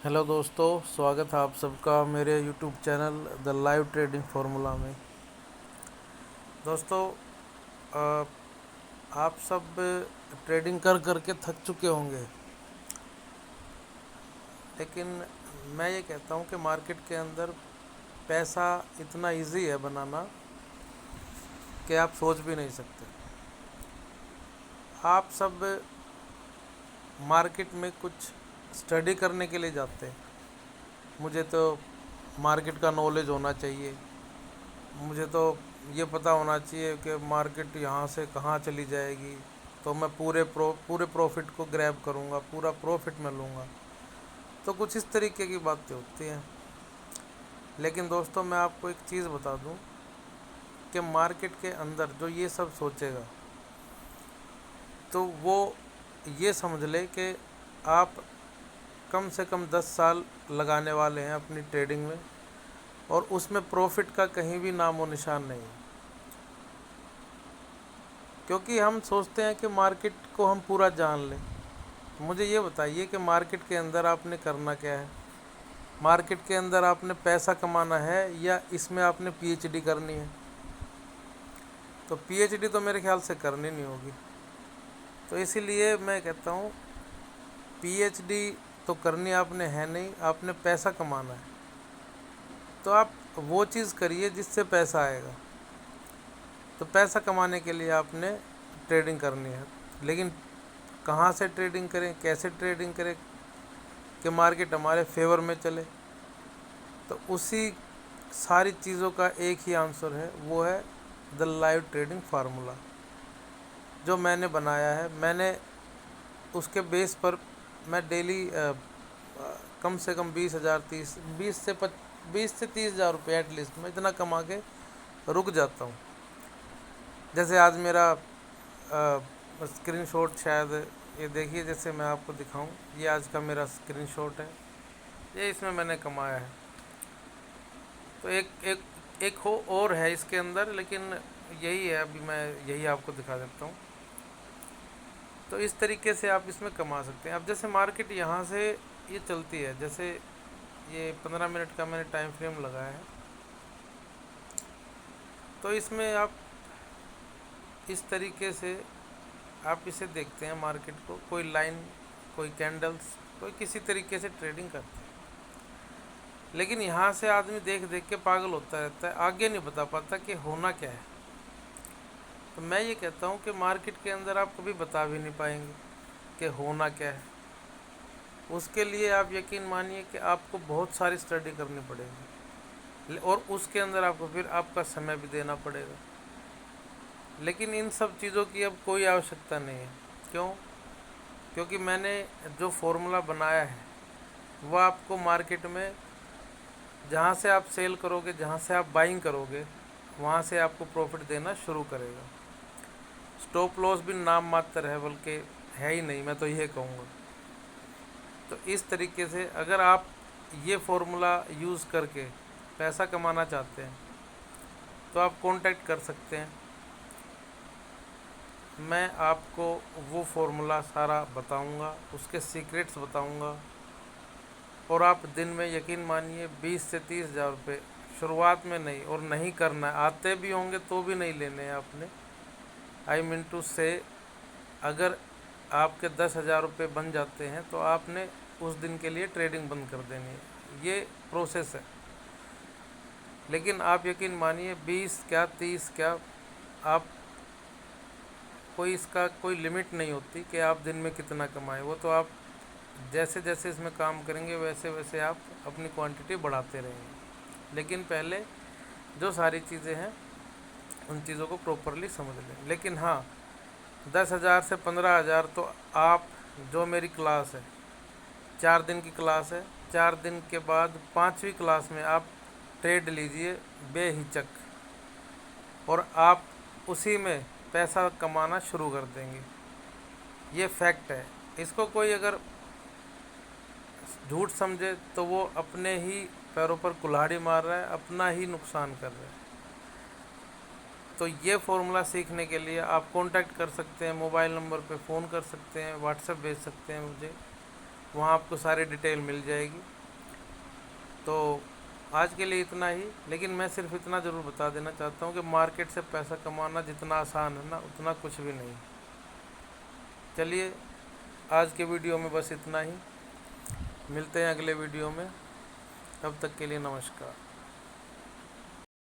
Hello दोस्तों, स्वागत है आप सबका मेरे YouTube channel the live trading formula में। दोस्तों, अ, आप सब ट्रेडिंग कर कर के थक चुके होंगे, लेकिन मैं ये कहता हूँ कि मार्केट के अंदर पैसा इतना इजी है बनाना कि आप सोच भी नहीं सकते। आप सब मार्केट में कुछ स्टडी करने के लिए जाते हैं। मुझे तो मार्केट का नॉलेज होना चाहिए, मुझे तो ये पता होना चाहिए कि मार्केट यहाँ से कहाँ चली जाएगी, तो मैं पूरे प्रॉफिट को ग्रैब करूँगा, पूरा प्रॉफिट मैं लूँगा। तो कुछ इस तरीके की बातें होती हैं। लेकिन दोस्तों, मैं आपको एक चीज़ बता दूं कि मार्केट के अंदर जो ये सब सोचेगा, तो वो ये समझ ले कि आप कम से कम 10 साल लगाने वाले हैं अपनी ट्रेडिंग में, और उसमें प्रॉफिट का कहीं भी नामो निशान नहीं है। क्योंकि हम सोचते हैं कि मार्केट को हम पूरा जान लें। मुझे ये बताइए कि मार्केट के अंदर आपने करना क्या है? मार्केट के अंदर आपने पैसा कमाना है या इसमें आपने पीएचडी करनी है? तो पीएचडी तो मेरे ख्याल से करनी नहीं होगी। तो इसीलिए मैं कहता हूँ, पीएचडी तो करनी आपने है नहीं, आपने पैसा कमाना है। तो आप वो चीज़ करिए जिससे पैसा आएगा। तो पैसा कमाने के लिए आपने ट्रेडिंग करनी है, लेकिन कहाँ से ट्रेडिंग करें, कैसे ट्रेडिंग करें कि मार्केट हमारे फेवर में चले? तो उसी सारी चीज़ों का एक ही आंसर है, वो है द लाइव ट्रेडिंग फार्मूला जो मैंने बनाया है। मैंने उसके बेस पर मैं डेली कम से कम 20 से 30 हज़ार रुपये एटलीस्ट मैं इतना कमा के रुक जाता हूँ। जैसे आज मेरा स्क्रीनशॉट, शायद ये देखिए, जैसे मैं आपको दिखाऊं, ये आज का मेरा स्क्रीनशॉट है, ये इसमें मैंने कमाया है। तो एक हो और है इसके अंदर, लेकिन यही है, अभी मैं यही आपको दिखा देता हूँ। तो इस तरीके से आप इसमें कमा सकते हैं। अब जैसे मार्केट यहाँ से ये चलती है, जैसे ये 15 मिनट का मैंने टाइम फ्रेम लगाया है, तो इसमें आप इस तरीके से आप इसे देखते हैं मार्केट को, कोई लाइन, कोई कैंडल्स, कोई किसी तरीके से ट्रेडिंग करते हैं। लेकिन यहाँ से आदमी देख देख के पागल होता रहता है, आगे नहीं बता पाता कि होना क्या है। तो मैं ये कहता हूँ कि मार्केट के अंदर आप कभी बता भी नहीं पाएंगे कि होना क्या है। उसके लिए आप यकीन मानिए कि आपको बहुत सारी स्टडी करनी पड़ेगी, और उसके अंदर आपको फिर आपका समय भी देना पड़ेगा। लेकिन इन सब चीज़ों की अब कोई आवश्यकता नहीं है। क्यों? क्योंकि मैंने जो फॉर्मूला बनाया है वह आपको मार्केट में जहाँ से आप सेल करोगे, जहाँ से आप बाइंग करोगे, वहाँ से आपको प्रॉफिट देना शुरू करेगा। स्टॉप लॉस भी नाम मात्र है, बल्कि है ही नहीं, मैं तो ये कहूँगा। तो इस तरीके से अगर आप ये फॉर्मूला यूज़ करके पैसा कमाना चाहते हैं तो आप कांटेक्ट कर सकते हैं। मैं आपको वो फॉर्मूला सारा बताऊंगा, उसके सीक्रेट्स बताऊंगा, और आप दिन में यकीन मानिए 20 से 30 हज़ार रुपये शुरुआत में नहीं, और नहीं करना है, आते भी होंगे तो भी नहीं लेने हैं आपने। आई मीन टू से, अगर आपके 10 हज़ार रुपये बन जाते हैं तो आपने उस दिन के लिए ट्रेडिंग बंद कर देनी है। ये प्रोसेस है। लेकिन आप यकीन मानिए 20 क्या 30 क्या, आप कोई इसका कोई लिमिट नहीं होती कि आप दिन में कितना कमाएं। वो तो आप जैसे जैसे इसमें काम करेंगे वैसे वैसे आप अपनी क्वांटिटी बढ़ाते रहेंगे। लेकिन पहले जो सारी चीज़ें हैं उन चीज़ों को प्रॉपरली समझ लें। लेकिन हाँ, 10 हज़ार से 15 हज़ार तो आप, जो मेरी क्लास है 4 दिन की क्लास है, 4 दिन के बाद 5वीं क्लास में आप ट्रेड लीजिए बेहिचक, और आप उसी में पैसा कमाना शुरू कर देंगे। ये फैक्ट है। इसको कोई अगर झूठ समझे तो वो अपने ही पैरों पर कुल्हाड़ी मार रहा है, अपना ही नुकसान कर रहा है। तो ये फॉर्मूला सीखने के लिए आप कांटेक्ट कर सकते हैं, मोबाइल नंबर पे फ़ोन कर सकते हैं, व्हाट्सएप भेज सकते हैं मुझे, वहाँ आपको सारी डिटेल मिल जाएगी। تو آج کے لیے اتنا ہی، لیکن میں صرف اتنا ضرور بتا دینا چاہتا ہوں کہ مارکیٹ سے پیسہ کمانا جتنا آسان ہے نا اتنا کچھ بھی نہیں۔ چلیے آج کے ویڈیو میں بس اتنا ہی، ملتے ہیں اگلے ویڈیو میں، تب تک کے لیے نمسکار۔